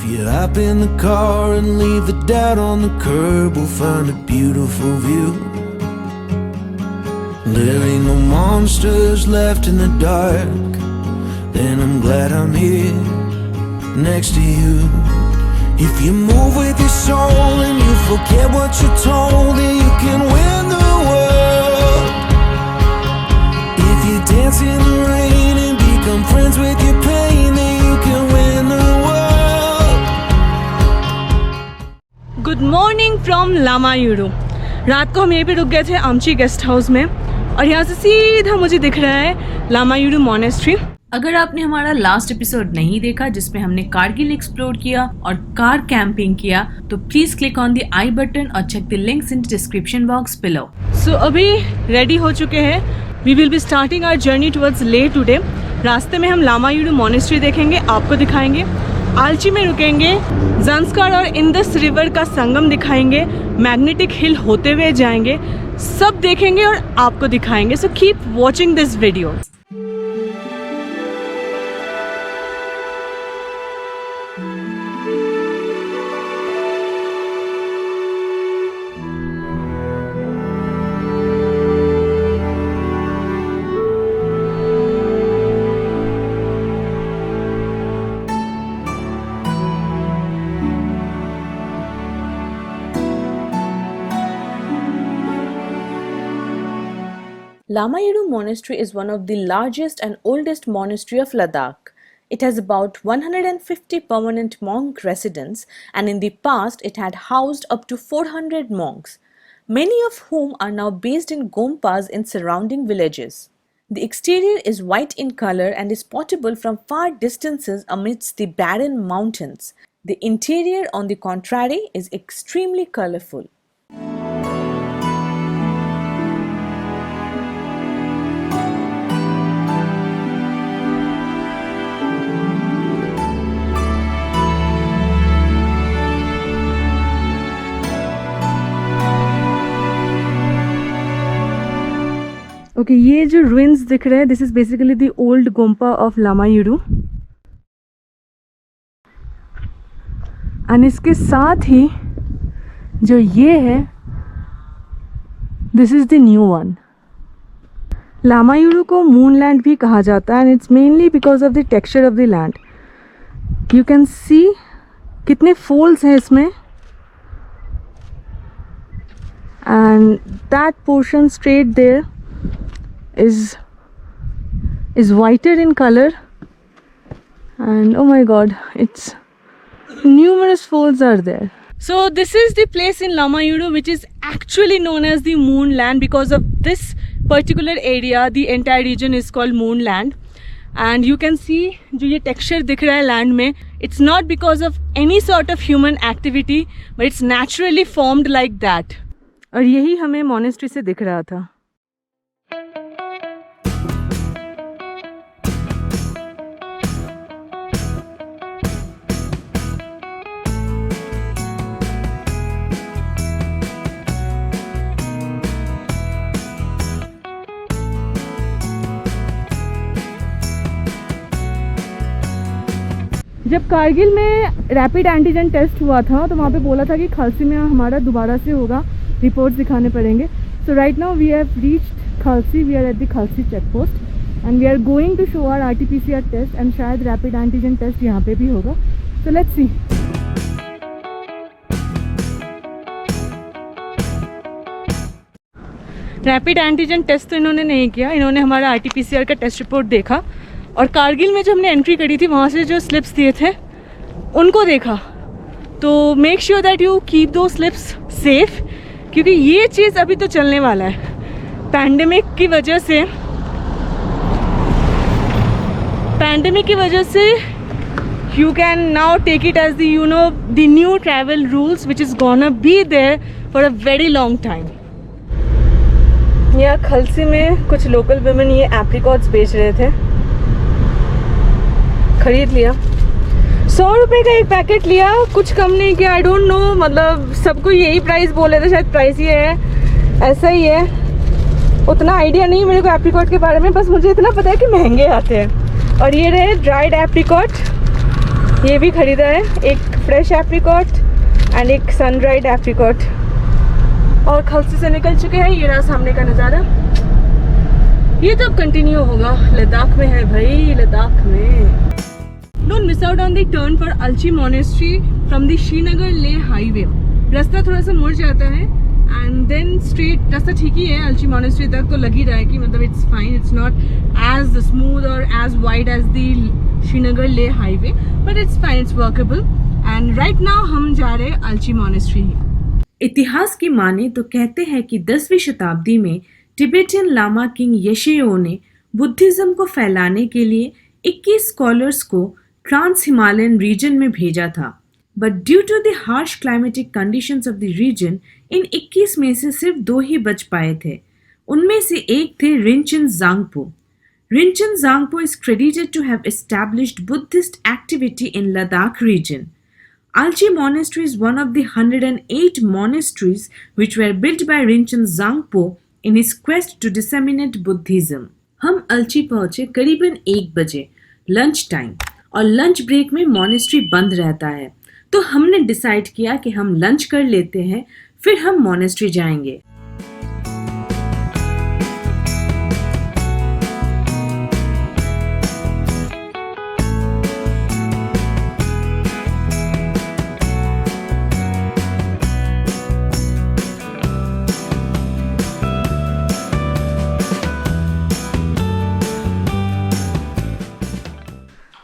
you hop in the car and leave the doubt on the curb, we'll find a beautiful view. There ain't no monsters left in the dark, then I'm glad I'm here next to you. If you move with your soul and you forget what you're told, then you can win the world. If you dance in the rain and become friends with your pain, then you can win the world. Good morning from Lamayuru. रात को हम यहीं पे रुक गए थे आमची guest house में और यहाँ से सीधा मुझे दिख रहा है लामायुरू मॉनेस्ट्री। अगर आपने हमारा लास्ट एपिसोड नहीं देखा जिसमें हमने कारगिल एक्सप्लोर किया और कार कैंपिंग किया, तो please click on the eye button और check the links in the description box below. So अभी रेडी हो चुके हैं। We will be starting our journey towards Leh today. रास्ते में हम लामायुरू मॉनेस्ट्री देखेंगे, आपको दिखाएंगे। आलची में रुकेंगे, ज़ंस्कार और इंदस रिवर का संगम दिखाएंगे, मैग्नेटिक हिल होते हुए जाएंगे, सब देखेंगे और आपको दिखाएंगे। So keep watching this video. Lamayuru Monastery is one of the largest and oldest monastery of Ladakh. It has about 150 permanent monk residents, and in the past it had housed up to 400 monks, many of whom are now based in gompas in surrounding villages. The exterior is white in color and is spotable from far distances amidst the barren mountains. The interior, on the contrary, is extremely colorful. Okay, ये जो ruins दिख रहे हैं, this is basically the old gompa of Lamayuru. And इसके साथ ही जो ये है, this is the new one. Lamayuru को मूनलैंड भी कहा जाता है, and it's mainly because of the texture of the land. You can see कितने फोल्ड्स हैं इसमें, and that portion straight there is whiter in color, and oh my god, it's numerous folds are there. So this is the place in Lamayuru which is actually known as the Moonland. Because of this particular area, the entire region is called Moonland. And you can see जो ये texture दिख रहा है land में, it's not because of any sort of human activity, but it's naturally formed like that. और यही हमें monastery से दिख रहा था। जब कारगिल में रैपिड एंटीजन टेस्ट हुआ था तो वहाँ पे बोला था कि खालसी में हमारा दोबारा से होगा, रिपोर्ट्स दिखाने पड़ेंगे। So right now we have reached Khalsi, we are at the Khalsi check post and we are going to show our RT-PCR test, and शायद रैपिड एंटीजन टेस्ट यहाँ पे भी होगा। So let's see. Rapid antigen test तो इन्होंने नहीं किया, इन्होंने हमारा RT-PCR का टेस्ट रिपोर्ट देखा और कारगिल में जब हमने एंट्री करी थी वहाँ से जो स्लिप्स दिए थे उनको देखा। तो make sure that you keep दो स्लिप्स सेफ, क्योंकि ये चीज़ अभी तो चलने वाला है। पैंडेमिक की वजह से you can now take it as the the new travel rules which is gonna be there for a very long time. यहाँ खलसी में कुछ लोकल वुमेन ये एप्रिकॉट्स बेच रहे थे, खरीद लिया। 100 रुपये का एक पैकेट लिया, कुछ कम नहीं किया। आई डोंट नो, मतलब सबको यही प्राइस बोले थे, शायद प्राइस ये है, ऐसा ही है, उतना आइडिया नहीं मेरे को एप्रिकॉट के बारे में, बस मुझे इतना पता है कि महंगे आते हैं। और ये रहे ड्राइड एप्रिकॉट, ये भी खरीदा है, एक फ्रेश एप्रिकॉट एंड एक सन ड्राइड एप्रिकॉट। और खलसी से निकल चुके हैं, ये रहा सामने का नज़ारा। ये तो अब कंटिन्यू होगा, लद्दाख में है भाई, लद्दाख में। Don't miss out on the turn for Alchi monastery from the Srinagar Leh highway. रास्ता थोड़ा सा मुड़ जाता है एंड देन स्ट्रेट रास्ता ठीक ही है अलची मॉनेस्ट्री तक, तो लग ही रहा है कि मतलब it's fine, it's not as smooth और as wide as the Srinagar Leh highway, but it's fine, it's workable. And right now हम जा रहे हैं अलची मॉनेस्ट्री। इतिहास की माने तो कहते हैं कि 10वीं शताब्दी में तिब्बतियन लामा किंग येशेओ ने बुद्धिज्म को फैलाने के लिए 21 स्कॉलर्स को ट्रांस हिमालयन रीजन में भेजा था, but due to the harsh climatic conditions of the region in 21 में से सिर्फ 2 ही बच पाए थे। उनमें से एक थे Rinchen Zangpo. Rinchen Zangpo is credited to have established Buddhist activity in Ladakh region. Alchi Monastery is one of the 108 monasteries which were built by Rinchen Zangpo in his quest to disseminate Buddhism. हम अलची पहुंचे करीबन 1 बजे लंच टाइम, और lunch break में monastery बंद रहता है, तो हमने डिसाइड किया कि हम लंच कर लेते हैं, फिर हम मॉनेस्ट्री जाएंगे।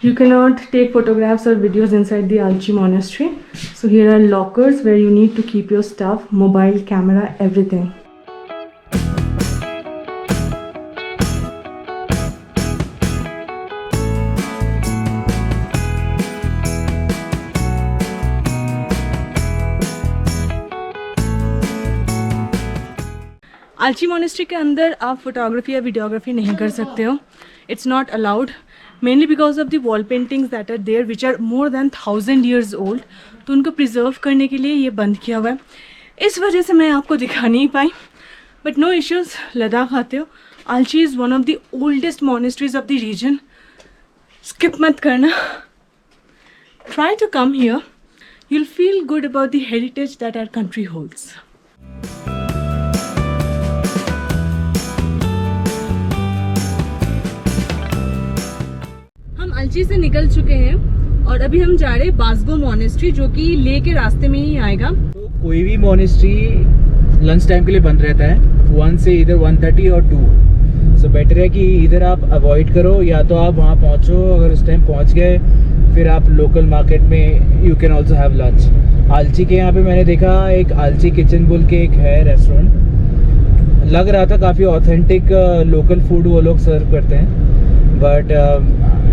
You cannot take photographs or videos inside the Alchi monastery. So here are lockers where you need to keep your stuff, mobile, camera, everything. Alchi monastery के अंदर आप फोटोग्राफी या वीडियोग्राफी नहीं कर सकते हो, it's not allowed, mainly because of the wall paintings that are there which are more than 1000 years old, तो उनको प्रिजर्व करने के लिए ये बंद किया हुआ है, इस वजह से मैं आपको दिखा नहीं पाई। बट नो इश्यूज़, लद्दाख आते हो, Alchi is one of the oldest monasteries of the region, skip मत करना, try to come here, you'll feel good about the heritage that our country holds. हम अलची से निकल चुके हैं और अभी हम जा रहे हैं बासगो मॉनेस्ट्री, जो कि ले के रास्ते में ही आएगा। तो कोई भी मॉनेस्ट्री लंच टाइम के लिए बंद रहता है 1 से इधर 1:30 और 2, सो बेटर है कि इधर आप अवॉइड करो, या तो आप वहाँ पहुँचो, अगर उस टाइम पहुँच गए फिर आप लोकल मार्केट में you can also have lunch. Alchi के यहाँ पे मैंने देखा एक आलची किचन बोल के एक है रेस्टोरेंट, लग रहा था काफ़ी ऑथेंटिक लोकल फूड वो लोग सर्व करते हैं, but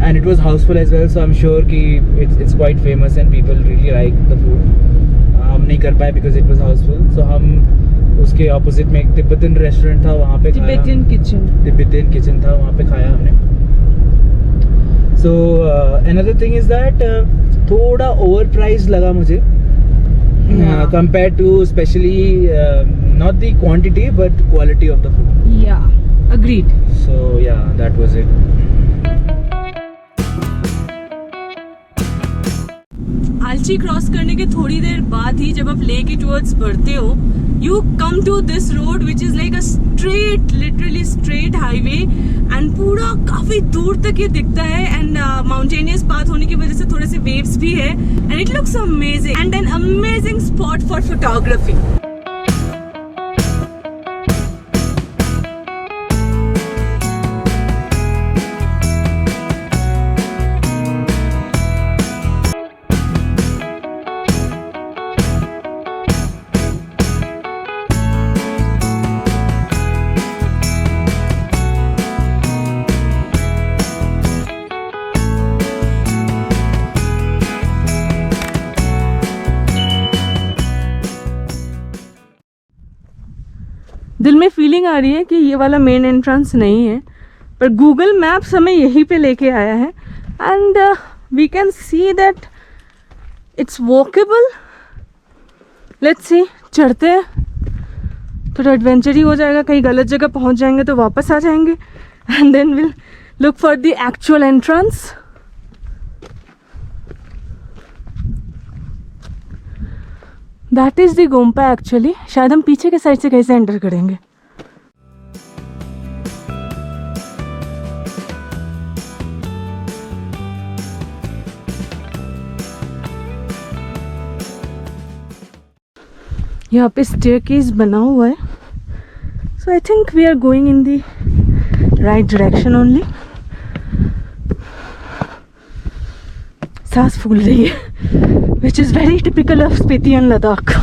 and it was housefull as well, so I am sure कि it's quite famous and people really like the food. हम नहीं कर पाए because it was housefull, so हम उसके ऑपोजिट में एक तिब्बतन रेस्टोरेंट था वहाँ पे तिब्बतन किचन था, वहाँ पे खाया हमने। So another thing is that थोड़ा ओवर प्राइस लगा मुझे compared to especially not the quantity but quality of the food. Yeah, agreed. So yeah, that was it. Alchi cross करने के थोड़ी देर बाद ही जब आप ले के टुवर्ड्स बढ़ते हो, you come to this road which is like a straight, literally straight highway, and पूरा काफी दूर तक ये दिखता है, and mountainous path होने की वजह से थोड़े से waves भी है, and it looks amazing and an amazing spot for photography. दिल में फीलिंग आ रही है कि ये वाला मेन एंट्रेंस नहीं है, पर गूगल मैप्स हमें यहीं पे लेके आया है, and we can see that it's walkable. Let's see, चढ़ते हैं, थोड़ा एडवेंचर ही हो जाएगा, कहीं गलत जगह पहुंच जाएंगे तो वापस आ जाएंगे, and then will look for the actual entrance. That is the gompa actually. शायद हम पीछे के साइड से कैसे एंटर करेंगे. यहाँ पे स्टेयरकेस बना हुआ है. So I think we are going in the right direction only. सांस फूल रही है, which is very typical of Spiti and Ladakh.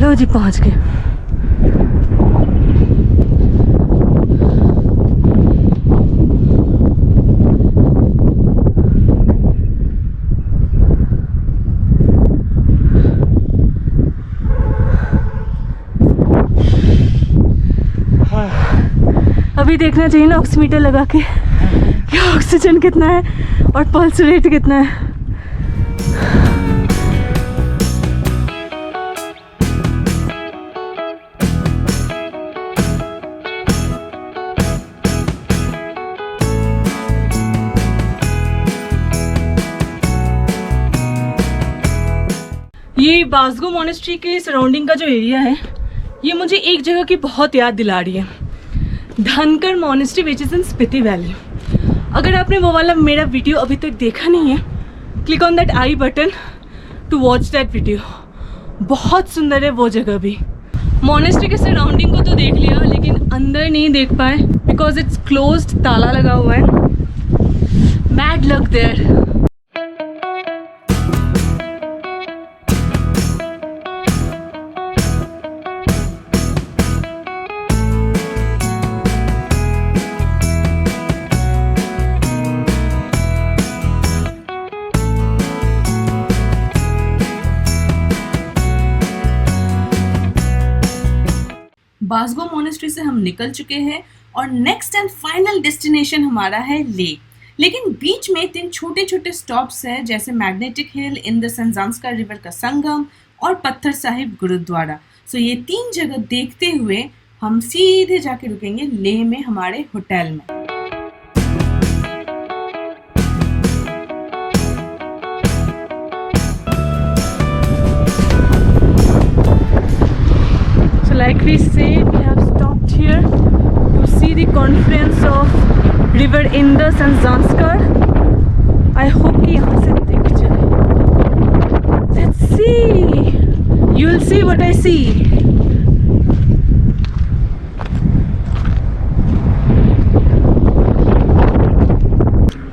लो जी पहुंच गए. अभी देखना चाहिए ना ऑक्सीमीटर लगा के कि ऑक्सीजन कितना है और पल्स रेट कितना है. ये बासगो मोनेस्ट्री के सराउंडिंग का जो एरिया है ये मुझे एक जगह की बहुत याद दिला रही है. धनकर monastery which is in Spiti valley. अगर आपने वो वाला मेरा वीडियो अभी तक देखा नहीं है, click on that eye button to watch that video. बहुत सुंदर है वो जगह भी. मोनेस्ट्री के सराउंडिंग को तो देख लिया लेकिन अंदर नहीं देख पाए बिकॉज इट्स क्लोज्ड, ताला लगा हुआ है. Bad luck there. Basgo monastery से हम निकल चुके हैं और नेक्स्ट एंड फाइनल डेस्टिनेशन हमारा है लेह. लेकिन बीच में 3 छोटे छोटे स्टॉप्स हैं जैसे magnetic hill, Indus and Zanskar river का संगम और पत्थर साहिब गुरुद्वारा. सो ये 3 जगह देखते हुए हम सीधे जाके रुकेंगे लेह में हमारे होटल में. Like we said, we have stopped here to see the confluence of river Indus and Zanskar. I hope कि यहाँ से दिख जाए. Let's see. You'll see what I see.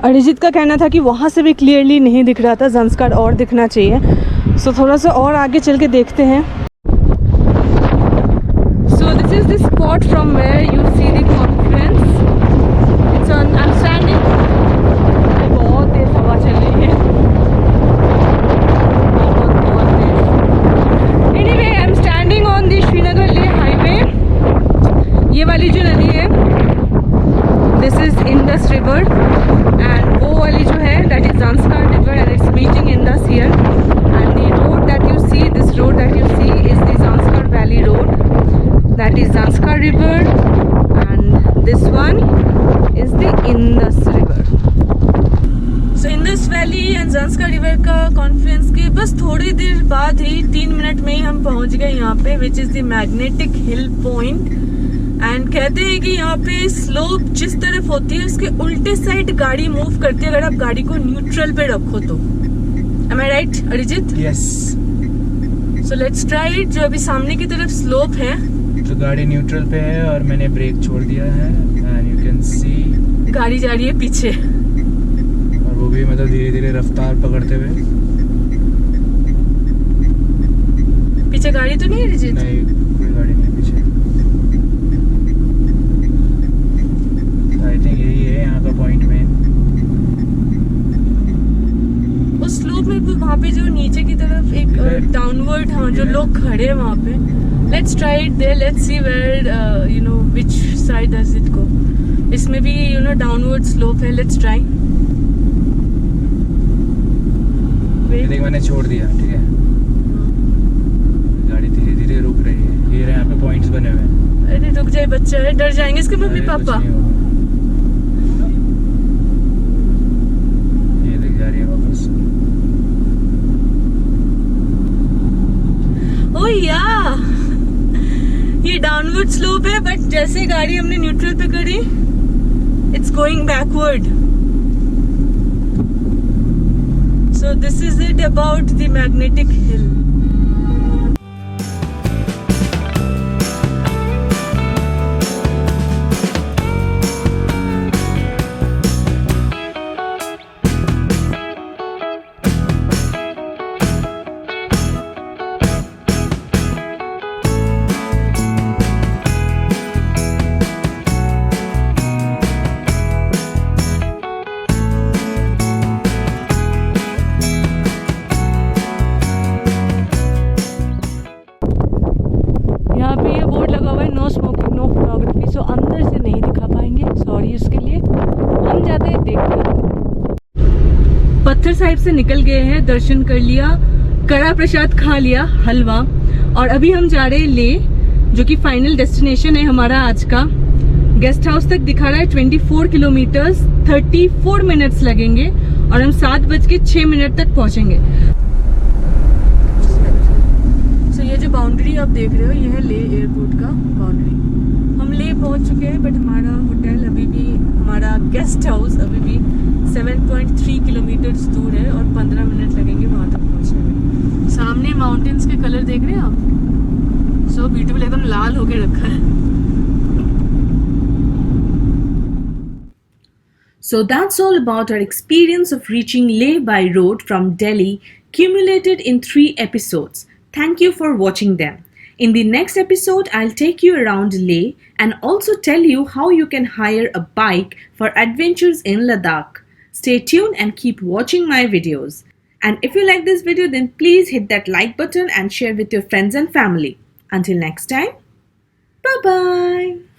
Arijit का कहना था कि वहाँ से भी क्लियरली नहीं दिख रहा था, ज़ंस्कार और दिखना चाहिए. सो थोड़ा सा और आगे चल के देखते हैं. This is the spot from where you see the confluence. It's on. I'm standing. बहुत तेज हवा चल रही है. बहुत तेज. Anyway, I'm standing on the Srinagar Leh highway. ये वाली जो नदी है, this is Indus River, and वो वाली जो है, that is Zanskar River, and it's meeting Indus here. And the road that you see, this road that you see, is the Zanskar Valley Road. That is Zanskar River, and this one is the Indus River. So Indus Valley and Zanskar River का Confluence के बस थोड़ी देर बाद ही 3 minute में ही हम पहुंच गए यहाँ पे, which is the Magnetic Hill Point. And कहते हैं कि यहाँ पे स्लोप जिस तरफ होती है उसके उल्टे साइड गाड़ी मूव करती है अगर आप गाड़ी को न्यूट्रल पे रखो तो. Am I right, Arijit? Yes. So let's try it. जो अभी सामने की तरफ स्लोप है तो गाड़ी न्यूट्रल पे है और मैंने ब्रेक छोड़ दिया है एंड यू कैन सी गाड़ी जा रही है पीछे और वो भी मतलब धीरे धीरे रफ्तार पकड़ते हुए. पीछे गाड़ी तो नहीं है रिजित? नहीं, कोई गाड़ी नहीं पीछे. आई थिंक यही है यहाँ का पॉइंट मेन. उस स्लोप में वहाँ पे जो नीचे की तरफ एक डाउनवर्ड, हाँ, जो लोग खड़े हैं वहाँ पे. Let's try it there. Let's see where which side does it go. इसमें भी downward slope है. Let's try. देख मैंने छोड़ दिया, ठीक है. बने हुए हैं। अरे रुक जाए, बच्चा है, डर जाएंगे इसके मम्मी अरे, कुछ पापा। नहीं होगा। ये देख जा रही है वापस। ओ या, ये डाउनवर्ड स्लोप है, बट जैसे गाड़ी हमने न्यूट्रल पे करी, it's going backward. So this is it about the magnetic hill. यहाँ पे ये बोर्ड लगा हुआ है, no smoking no photography, so अंदर से नहीं दिखा पाएंगे, सॉरी उसके लिए। हम जाते हैं देखते। पत्थर साहिब से निकल गए हैं, दर्शन कर लिया, कड़ा प्रसाद खा लिया, हलवा, और अभी हम जा रहे हैं ले, जो कि फाइनल डेस्टिनेशन है हमारा आज का। गेस्ट हाउस तक दिखा रहा है 24 किलोमीटर, 34 मिनट्स लगेंगे और हम 7:06 तक पहुंचेंगे। ये जो बाउंड्री आप देख रहे हो, ये है ले एयरपोर्ट का बाउंड्री। हम ले पहुंच चुके हैं, बट हमारा होटल अभी भी, हमारा गेस्ट हाउस अभी भी 7.3 किलोमीटर दूर है और 15 मिनट लगेंगे वहां तक पहुंचने में। सामने माउंटेन्स के कलर देख रहे हैं आप, सो ब्यूटीफुल, एकदम लाल होके रखा है। So that's all about our experience of reaching Leh by road from Delhi, cumulated in 3 episodes. Thank you for watching them. In the next episode, I'll take you around Leh and also tell you how you can hire a bike for adventures in Ladakh. Stay tuned and keep watching my videos. And if you like this video, then please hit that like button and share with your friends and family. Until next time, bye bye.